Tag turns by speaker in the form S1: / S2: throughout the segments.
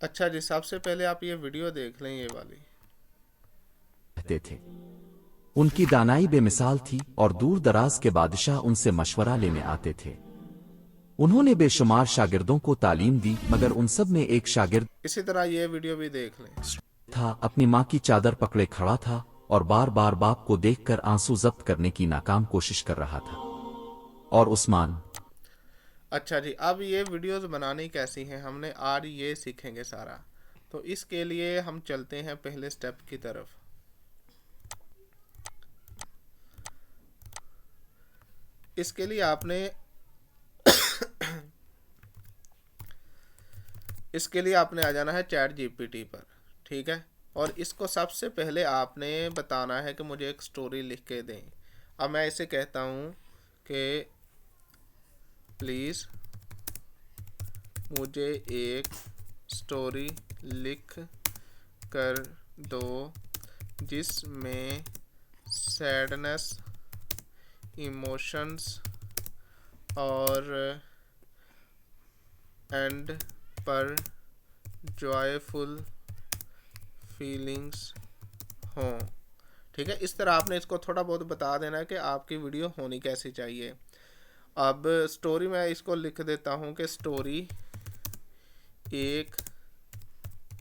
S1: अच्छा जी, सबसे पहले आप ये वीडियो देख लें, ये वाली।
S2: रहते थे। उनकी दानाई बेमिसाल थी और दूर दराज के बादशाह उनसे मशवरा लेने आते थे। उन्होंने बेशुमार शागिर्दों को तालीम दी, मगर उन सब में एक शागिर्द
S1: इसी तरह ये वीडियो भी देख लें।
S2: था, अपनी माँ की चादर पकड़े खड़ा था और बार बार बाप को देखकर आंसू जब्त करने की नाकाम कोशिश कर रहा था। और उस्मान
S1: अच्छा जी, अब ये वीडियोस बनानी कैसी हैं, हमने आज ये सीखेंगे सारा। तो इसके लिए हम चलते हैं पहले स्टेप की तरफ। इसके लिए आपने आ जाना है चैट जीपीटी पर। ठीक है। और इसको सबसे पहले आपने बताना है कि मुझे एक स्टोरी लिख के दें। अब मैं इसे कहता हूँ कि प्लीज़ मुझे एक स्टोरी लिख कर दो जिसमें सैडनेस, इमोशंस और एंड पर जॉयफुल फीलिंग्स हों। ठीक है, इस तरह आपने इसको थोड़ा बहुत बता देना है कि आपकी वीडियो होनी कैसी चाहिए। अब स्टोरी मैं इसको लिख देता हूँ कि स्टोरी एक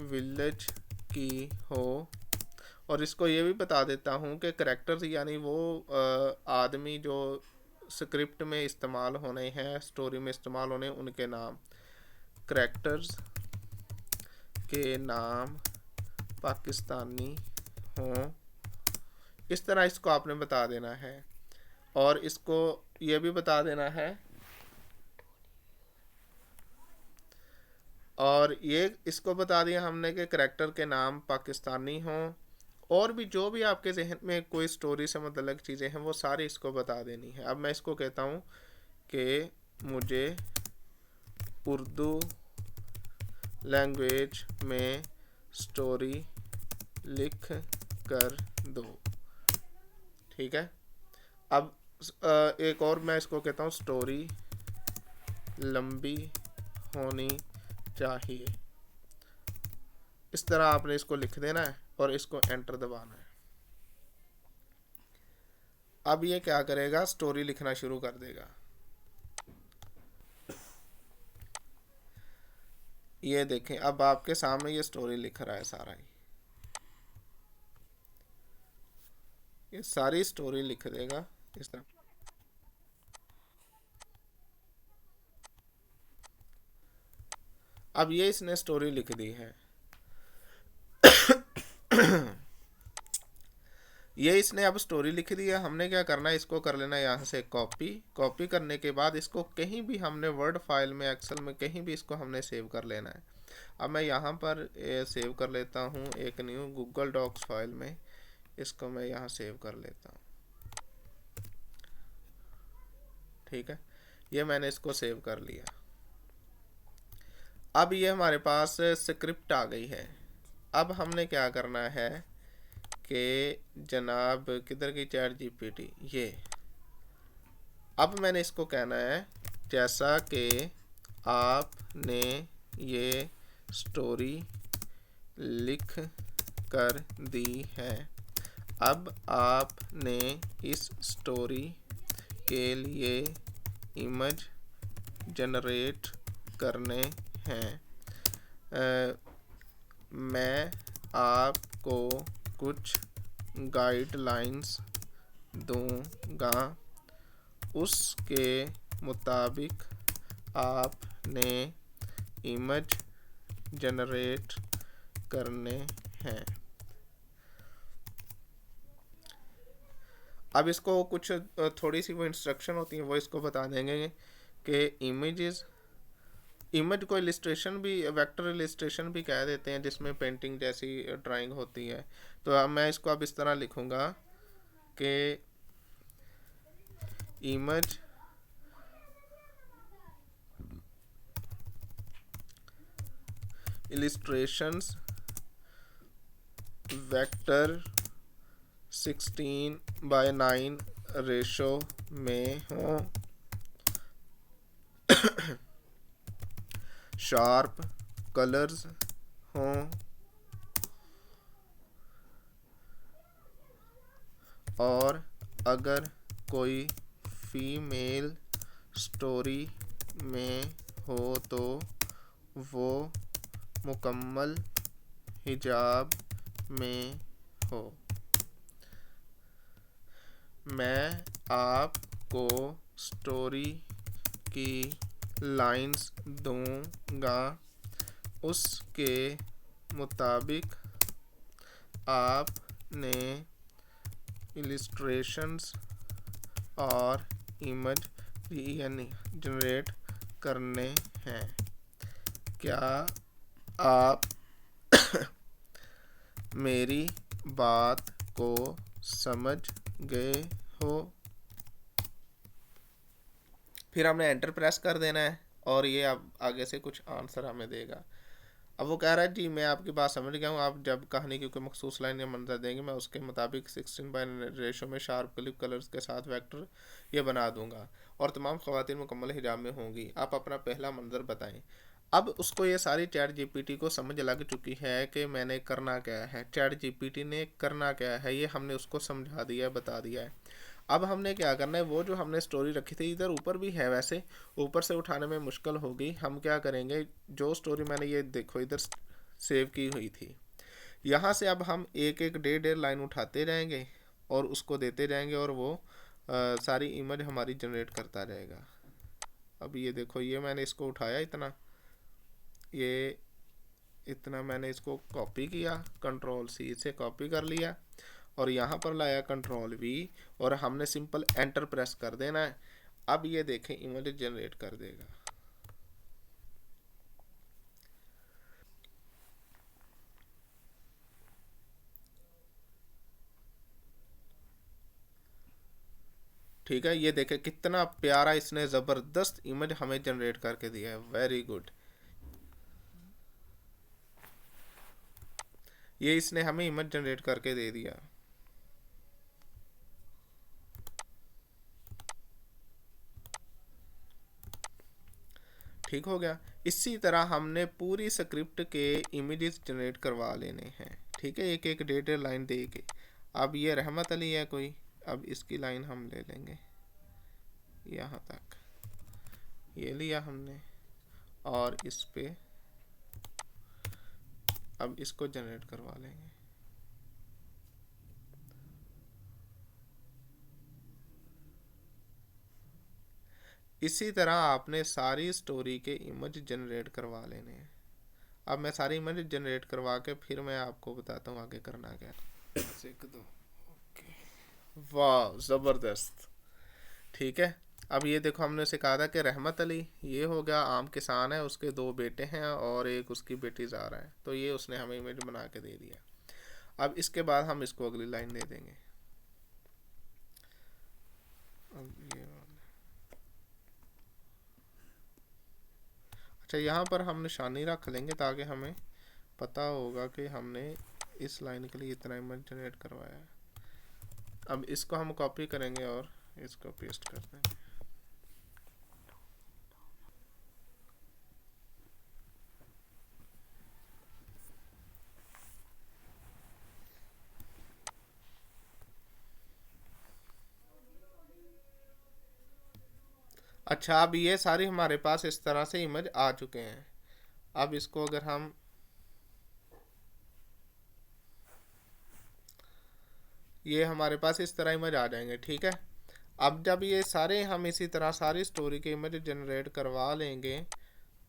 S1: विलेज की हो। और इसको ये भी बता देता हूँ कि करेक्टर्स यानी वो आदमी जो स्क्रिप्ट में इस्तेमाल होने हैं, स्टोरी में इस्तेमाल होने, उनके नाम, करेक्टर्स के नाम पाकिस्तानी हों। इस तरह इसको आपने बता देना है। और इसको ये भी बता देना है, और ये इसको बता दिया हमने कि करेक्टर के नाम पाकिस्तानी हों। और भी जो भी आपके जहन में कोई स्टोरी से मतलब चीज़ें हैं वो सारी इसको बता देनी है। अब मैं इसको कहता हूँ कि मुझे उर्दू लैंग्वेज में स्टोरी लिख कर दो। ठीक है। अब एक और मैं इसको कहता हूँ स्टोरी लंबी होनी चाहिए। इस तरह आपने इसको लिख देना है और इसको एंटर दबाना है। अब ये क्या करेगा, स्टोरी लिखना शुरू कर देगा। ये देखें, अब आपके सामने ये स्टोरी लिख रहा है सारा ही, ये सारी स्टोरी लिख देगा इस तरह। अब ये इसने स्टोरी लिख दी है। ये इसने अब स्टोरी लिख दी है। हमने क्या करना है, इसको कर लेना यहाँ से कॉपी। कॉपी करने के बाद इसको कहीं भी हमने वर्ड फाइल में, एक्सेल में, कहीं भी इसको हमने सेव कर लेना है। अब मैं यहाँ पर सेव कर लेता हूँ एक न्यू गूगल डॉक्स फाइल में। इसको मैं यहाँ सेव कर लेता हूँ। ठीक है, ये मैंने इसको सेव कर लिया। अब ये हमारे पास स्क्रिप्ट आ गई है। अब हमने क्या करना है कि जनाब किधर की चैट जीपीटी, ये। अब मैंने इसको कहना है जैसा कि आपने ये स्टोरी लिख कर दी है, अब आपने इस स्टोरी के लिए इमेज जनरेट करने हैं। मैं आपको कुछ गाइडलाइंस दूंगा, उसके मुताबिक आपने इमेज जनरेट करने हैं। अब इसको कुछ थोड़ी सी वो इंस्ट्रक्शन होती है वो इसको बता देंगे कि इमेज को इलिस्ट्रेशन भी, वेक्टर इलिस्ट्रेशन भी कह देते हैं, जिसमें पेंटिंग जैसी ड्राइंग होती है। तो अब मैं इसको अब इस तरह लिखूंगा कि इमेज इलिस्ट्रेशंस वेक्टर 16:9 रेशो में हों, शार्प कलर्स हों और अगर कोई फीमेल स्टोरी में हो तो वो मुकम्मल हिजाब में हो। मैं आपको स्टोरी की लाइंस दूंगा, उसके मुताबिक आपने इलिस्ट्रेशंस और इमेज जनरेट करने हैं। क्या आप मेरी बात को समझ गए हो? फिर हमने एंटर प्रेस कर देना है और ये अब आगे से कुछ आंसर हमें देगा। अब वो कह रहा है जी मैं आपकी बात समझ गया हूँ, आप जब कहानी की कोई मखसूस लाइन या मंजर देंगे मैं उसके मुताबिक 16:9 रेशो में शार्प क्लिप कलर्स के साथ वेक्टर ये बना दूंगा और तमाम ख़वातीन मुकम्मल हिजाब में होंगी। आप अपना पहला मंजर बताएं। अब उसको ये सारी चैट जीपीटी को समझ लग चुकी है कि मैंने करना क्या है, चैट जीपीटी ने करना क्या है, ये हमने उसको समझा दिया, बता दिया है। अब हमने क्या करना है, वो जो हमने स्टोरी रखी थी इधर ऊपर भी है, वैसे ऊपर से उठाने में मुश्किल होगी। हम क्या करेंगे, जो स्टोरी मैंने ये देखो इधर सेव की हुई थी, यहाँ से अब हम एक एक डेढ़ लाइन उठाते जाएंगे और उसको देते जाएंगे और वो सारी इमेज हमारी जनरेट करता रहेगा। अब ये देखो, ये मैंने इसको उठाया इतना, ये इतना मैंने इसको कॉपी किया, कंट्रोल सी से कॉपी कर लिया और यहाँ पर लाया कंट्रोल वी और हमने सिंपल एंटर प्रेस कर देना है। अब ये देखें इमेज जनरेट कर देगा। ठीक है, ये देखें कितना प्यारा इसने ज़बरदस्त इमेज हमें जनरेट करके दिया है। वेरी गुड, ये इसने हमें इमेज जनरेट करके दे दिया। ठीक हो गया। इसी तरह हमने पूरी स्क्रिप्ट के इमेजेस जनरेट करवा लेने हैं। ठीक है, एक एक डेढ़ लाइन दे के। अब ये रहमत अली है कोई, अब इसकी लाइन हम ले लेंगे यहाँ तक, ये लिया हमने और इस पे अब इसको जनरेट करवा लेंगे। इसी तरह आपने सारी स्टोरी के इमेज जनरेट करवा लेने हैं। अब मैं सारी इमेज जनरेट करवा के फिर मैं आपको बताता हूँ आगे करना क्या। ओके, वाह ज़बरदस्त। ठीक है, अब ये देखो हमने उसे कहा था कि रहमत अली ये हो गया, आम किसान है, उसके 2 बेटे हैं और एक उसकी बेटी ज़ारा है, तो ये उसने हमें इमेज बना के दे दिया। अब इसके बाद हम इसको अगली लाइन दे देंगे। अब ये अच्छा, यहाँ पर हम निशानी रख लेंगे ताकि हमें पता होगा कि हमने इस लाइन के लिए इतना इमेज जनरेट करवाया है। अब इसको हम कॉपी करेंगे और इसको पेस्ट कर देंगे। अच्छा, अब ये सारी हमारे पास इस तरह से इमेज आ चुके हैं। अब इसको अगर हम ये हमारे पास इस तरह इमेज आ जाएंगे। ठीक है, अब जब ये सारे हम इसी तरह सारी स्टोरी के इमेज जनरेट करवा लेंगे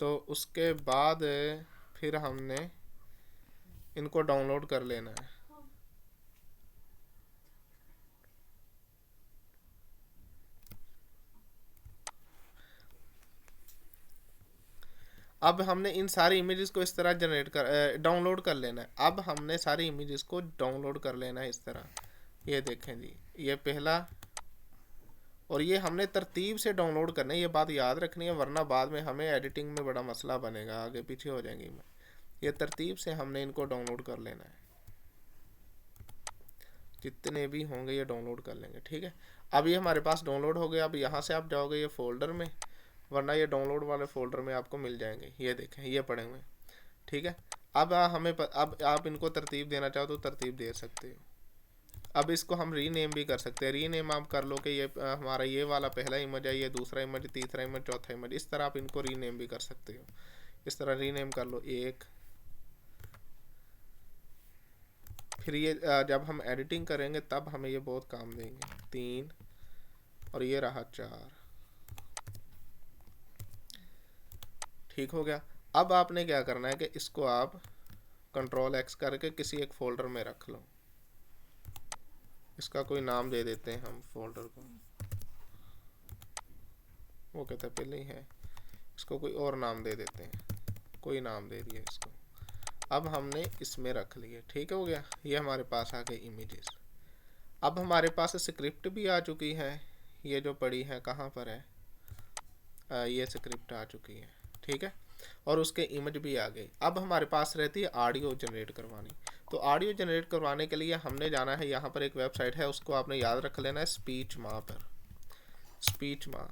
S1: तो उसके बाद फिर हमने इनको डाउनलोड कर लेना है। अब हमने इन सारी इमेजेस को इस तरह जनरेट कर डाउनलोड कर लेना है। अब हमने सारी इमेजेस को डाउनलोड कर लेना है इस तरह। ये देखें जी, ये पहला, और ये हमने तरतीब से डाउनलोड करना है, ये बात याद रखनी है वरना बाद में हमें एडिटिंग में बड़ा मसला बनेगा, आगे पीछे हो जाएंगी। ये तरतीब से हमने इनको डाउनलोड कर लेना है, जितने भी होंगे ये डाउनलोड कर लेंगे। ठीक है, अब ये हमारे पास डाउनलोड हो गया। अब यहाँ से आप जाओगे ये फोल्डर में, वरना ये डाउनलोड वाले फोल्डर में आपको मिल जाएंगे। ये देखें ये पड़े हुए। ठीक है, अब अब आप इनको तरतीब देना चाहो तो तरतीब दे सकते हो। अब इसको हम रीनेम भी कर सकते हैं। रीनेम आप कर लो कि ये हमारा ये वाला पहला इमेज है, ये दूसरा इमेज, तीसरा इमेज, चौथा इमेज, इस तरह आप इनको रीनेम भी कर सकते हो। इस तरह रीनेम कर लो एक। फिर ये जब हम एडिटिंग करेंगे तब हमें ये बहुत काम देंगे। 3 और ये रहा 4। ठीक हो गया। अब आपने क्या करना है कि इसको आप Ctrl+X करके किसी एक फोल्डर में रख लो। इसका कोई नाम दे देते हैं हम फोल्डर को, वो कहता है पहले ही है, इसको कोई और नाम दे देते हैं, कोई नाम दे दिया इसको। अब हमने इसमें रख लिए। ठीक हो गया। ये हमारे पास आ गए इमेजेस। अब हमारे पास स्क्रिप्ट भी आ चुकी है, ये जो पड़ी है कहाँ पर है, ये स्क्रिप्ट आ चुकी है। ठीक है। और उसके इमेज भी आ गई। अब हमारे पास रहती है ऑडियो जनरेट करवानी। तो ऑडियो जनरेट करवाने के लिए हमने जाना है, यहाँ पर एक वेबसाइट है, उसको आपने याद रख लेना है, स्पीच माँ पर, स्पीच माँ।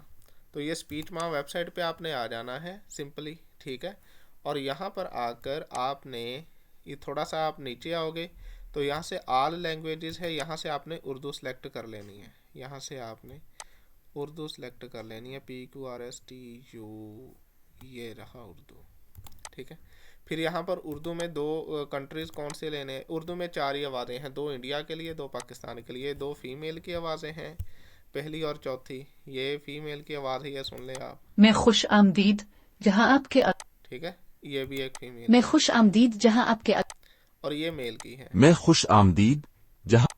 S1: तो ये स्पीच माँ वेबसाइट पे आपने आ जाना है सिंपली। ठीक है। और यहाँ पर आकर आपने ये थोड़ा सा आप नीचे आओगे तो यहाँ से ऑल लैंग्वेजेस है, यहाँ से आपने उर्दू सेलेक्ट कर लेनी है। यहाँ से आपने उर्दू सेलेक्ट कर लेनी है, PQRSTU, ये रहा उर्दू। ठीक है। फिर यहाँ पर उर्दू में 2 कंट्रीज़ कौन से लेने हैं। उर्दू में 4 ही आवाज़ें हैं, 2 इंडिया के लिए, 2 पाकिस्तान के लिए, 2 फीमेल की आवाज़ें हैं, पहली और चौथी। ये फीमेल की आवाज़ है, ये सुन लें आप।
S3: मैं खुश आमदीद जहां आपके
S1: ठीक है। ये भी एक फीमेल
S3: मैं
S1: की
S3: खुश आमदीद जहां आपके
S1: और ये मेल की है।
S2: मैं खुश आमदीद जहाँ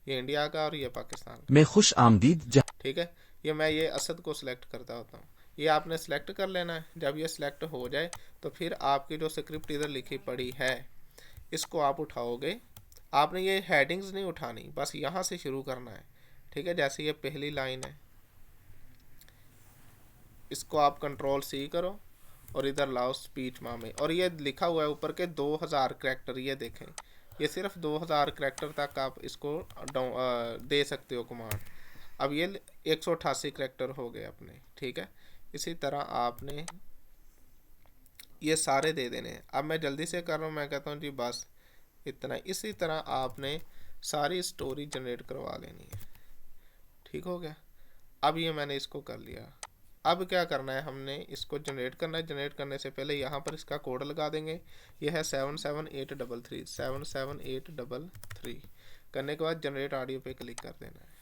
S1: ये इंडिया का और ये पाकिस्तान का।
S2: मैं खुश आमदीद जहाँ
S1: ठीक है। ये असद को सिलेक्ट करता होता हूँ। ये आपने सेलेक्ट कर लेना है। जब ये सिलेक्ट हो जाए तो फिर आपकी जो स्क्रिप्ट इधर लिखी पड़ी है इसको आप उठाओगे। आपने ये हेडिंग्स नहीं उठानी, बस यहाँ से शुरू करना है। ठीक है। जैसे ये पहली लाइन है, इसको आप Ctrl+C करो और इधर लाओ स्पीच माँ में, और ये लिखा हुआ है ऊपर के 2000 करैक्टर। ये देखें, ये सिर्फ 2000 करैक्टर तक आप इसको दे सकते हो कमांड। अब ये 188 करैक्टर हो गए अपने। ठीक है। इसी तरह आपने ये सारे दे देने हैं। अब मैं जल्दी से कर रहा हूँ, मैं कहता हूँ जी बस इतना। इसी तरह आपने सारी स्टोरी जनरेट करवा लेनी है। ठीक हो गया। अब ये मैंने इसको कर लिया। अब क्या करना है, हमने इसको जनरेट करना है। जनरेट करने से पहले यहाँ पर इसका कोड लगा देंगे। यह है 77833, 77833। करने के बाद जनरेट ऑडियो पे क्लिक कर देना है।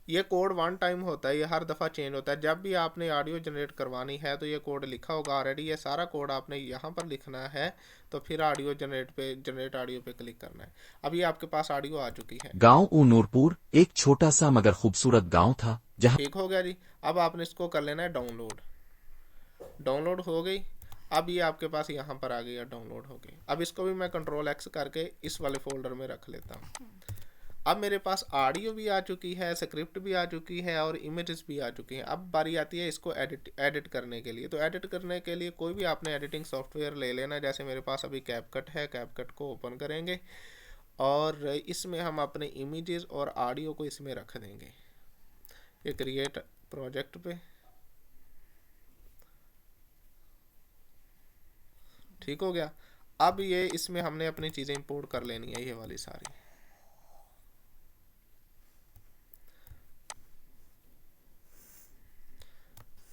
S1: ये कोड 1 टाइम होता है, ये हर दफ़ा चेंज होता है। जब भी आपने ऑडियो जनरेट करवानी है तो ये कोड लिखा होगा ऑलरेडी, ये सारा कोड आपने यहाँ पर लिखना है। तो फिर ऑडियो जनरेट ऑडियो पे क्लिक करना है। अब ये आपके पास ऑडियो आ चुकी है।
S2: गांव नूरपुर एक छोटा सा मगर खूबसूरत गांव था जहां
S1: ठीक हो गया जी। अब आपने इसको कर लेना है डाउनलोड। डाउनलोड हो गई। अब ये आपके पास यहाँ पर आ गई है, डाउनलोड हो गई। अब इसको भी मैं Ctrl+X करके इस वाले फोल्डर में रख लेता हूँ। अब मेरे पास ऑडियो भी आ चुकी है, स्क्रिप्ट भी आ चुकी है और इमेजेस भी आ चुकी हैं। अब बारी आती है इसको एडिट करने के लिए। तो एडिट करने के लिए कोई भी आपने एडिटिंग सॉफ्टवेयर ले लेना। जैसे मेरे पास अभी कैपकट है, कैपकट को ओपन करेंगे और इसमें हम अपने इमेजेस और ऑडियो को इसमें रख देंगे। ये क्रिएट प्रोजेक्ट पे। ठीक हो गया। अब ये इसमें हमने अपनी चीज़ें इंपोर्ट कर लेनी है, ये वाली सारी।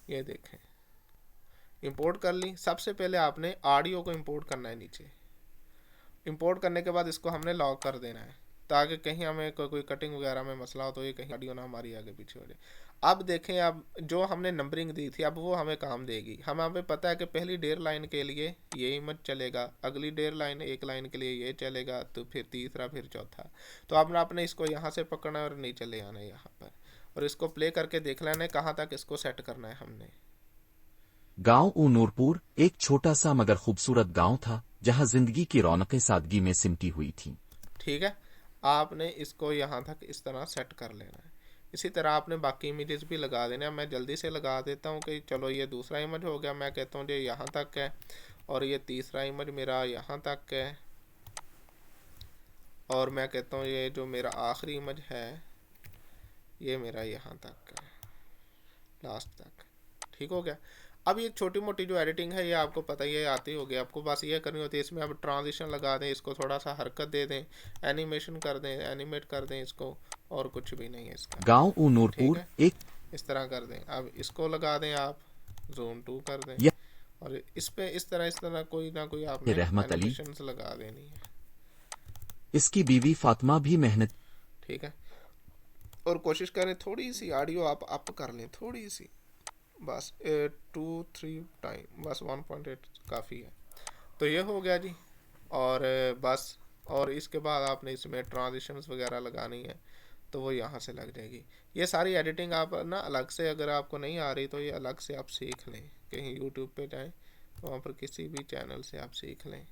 S1: ये देखें, इंपोर्ट कर ली। सबसे पहले आपने ऑडियो को इंपोर्ट करना है नीचे। इंपोर्ट करने के बाद इसको हमने लॉक कर देना है ताकि कहीं हमें कोई कटिंग वगैरह में मसला हो तो ये कहीं ऑडियो ना हमारी आगे पीछे हो जाए। अब देखें, अब जो हमने नंबरिंग दी थी अब वो हमें काम देगी। हमें पता है कि पहली 1.5 लाइन के लिए ये इमेज चलेगा, अगली 1.5 लाइन 1 लाइन के लिए ये चलेगा, तो फिर तीसरा, फिर चौथा। तो अब आपने इसको यहाँ से पकड़ना है और नीचे ले आना है यहाँ पर, और इसको प्ले करके देख लेना है कहाँ तक इसको सेट करना है हमने।
S2: गांव नूरपुर एक छोटा सा मगर खूबसूरत गांव था जहां जिंदगी की रौनकें सादगी में सिमटी हुई थीं।
S1: ठीक है। आपने इसको यहाँ तक इस तरह सेट कर लेना है। इसी तरह आपने बाकी इमेजेस भी लगा देने हैं। मैं जल्दी से लगा देता हूँ कि चलो ये दूसरा इमेज हो गया। मैं कहता हूँ ये यहाँ तक है और ये तीसरा इमेज मेरा यहाँ तक है, और मैं कहता हूँ ये जो मेरा आखिरी इमेज है ये मेरा यहाँ तक है। लास्ट तक। ठीक हो गया। अब ये छोटी मोटी जो एडिटिंग है ये आपको पता ही है, आती होगी आपको, बस ये करनी होती है। इसमें अब ट्रांजिशन लगा दें, इसको थोड़ा सा हरकत दे दें, एनिमेशन कर दें, एनिमेट कर दें इसको, और कुछ भी नहीं है इसका।
S2: गांव
S1: ठीक
S2: नूरपुर
S1: है,
S2: एक
S1: इस तरह कर दें। अब इसको लगा दें आप, ज़ूम 2 कर दें,
S2: यह
S1: और इस पे इस तरह कोई ना कोई आपने
S2: रहमत अली,
S1: एनिमेशंस लगा देनी है।
S2: इसकी बीवी फातिमा भी मेहनत।
S1: ठीक है, और कोशिश करें थोड़ी सी ऑडियो आप अप कर लें, थोड़ी सी, बस 2-3 टाइम, बस 1.8 काफ़ी है। तो ये हो गया जी। और बस, और इसके बाद आपने इसमें ट्रांजिशंस वगैरह लगानी है तो वो यहाँ से लग जाएगी। ये सारी एडिटिंग आप ना अलग से, अगर आपको नहीं आ रही तो ये अलग से आप सीख लें, कहीं यूट्यूब पे जाएं, वहाँ पर किसी भी चैनल से आप सीख लें,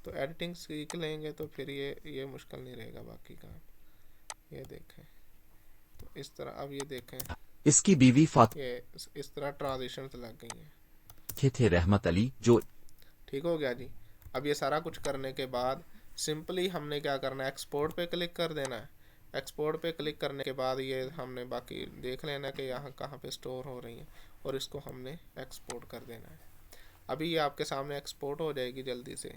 S1: तो एडिटिंग सीख लेंगे तो फिर ये मुश्किल नहीं रहेगा बाकी का। ये देखें, तो इस तरह, अब ये देखें,
S2: इसकी बीवी फातिमा
S1: ये इस तरह ट्रांजिशंस लग गई हैं।
S2: थे रहमत अली जो।
S1: ठीक हो गया जी। अब ये सारा कुछ करने के बाद सिंपली हमने क्या करना है, एक्सपोर्ट पे क्लिक कर देना है। एक्सपोर्ट पे क्लिक करने के बाद ये हमने बाकी देख लेना कि यहाँ कहाँ पे स्टोर हो रही है, और इसको हमने एक्सपोर्ट कर देना है। अभी ये आपके सामने एक्सपोर्ट हो जाएगी जल्दी से।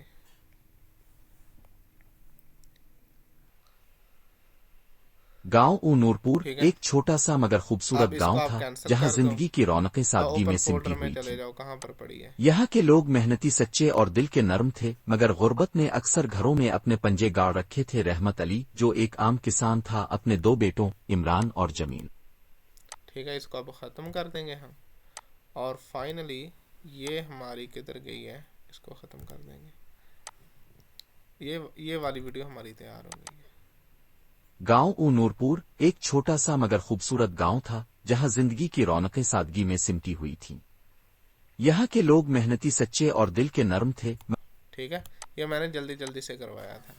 S2: गांव नूरपुर
S1: ठीक है,
S2: एक छोटा सा मगर खूबसूरत
S1: अब इसको
S2: गांव
S1: आप
S2: था
S1: कैंसिल
S2: जहां
S1: कर दो,
S2: जिंदगी की रौनकें सादगी
S1: ओपन
S2: में सिमटी
S1: फोल्डर में
S2: हुई
S1: चले
S2: थी।
S1: जाओ, कहाँ पर पड़ी है।
S2: यहाँ के लोग मेहनती, सच्चे और दिल के नरम थे, मगर गुर्बत ने अक्सर घरों में अपने पंजे गाड़ रखे थे। रहमत अली जो एक आम किसान था, अपने 2 बेटों इमरान और जमीन।
S1: ठीक है, इसको अब ख़त्म कर देंगे हम, और फाइनली ये हमारी किधर गई है, इसको ख़त्म कर देंगे। ये वाली वीडियो हमारी तैयार हो गई है।
S2: गांव नूरपुर एक छोटा सा मगर खूबसूरत गांव था जहां जिंदगी की रौनकें सादगी में सिमटी हुई थीं। यहाँ के लोग मेहनती, सच्चे और दिल के नरम थे।
S1: ठीक है, ये मैंने जल्दी जल्दी से करवाया था।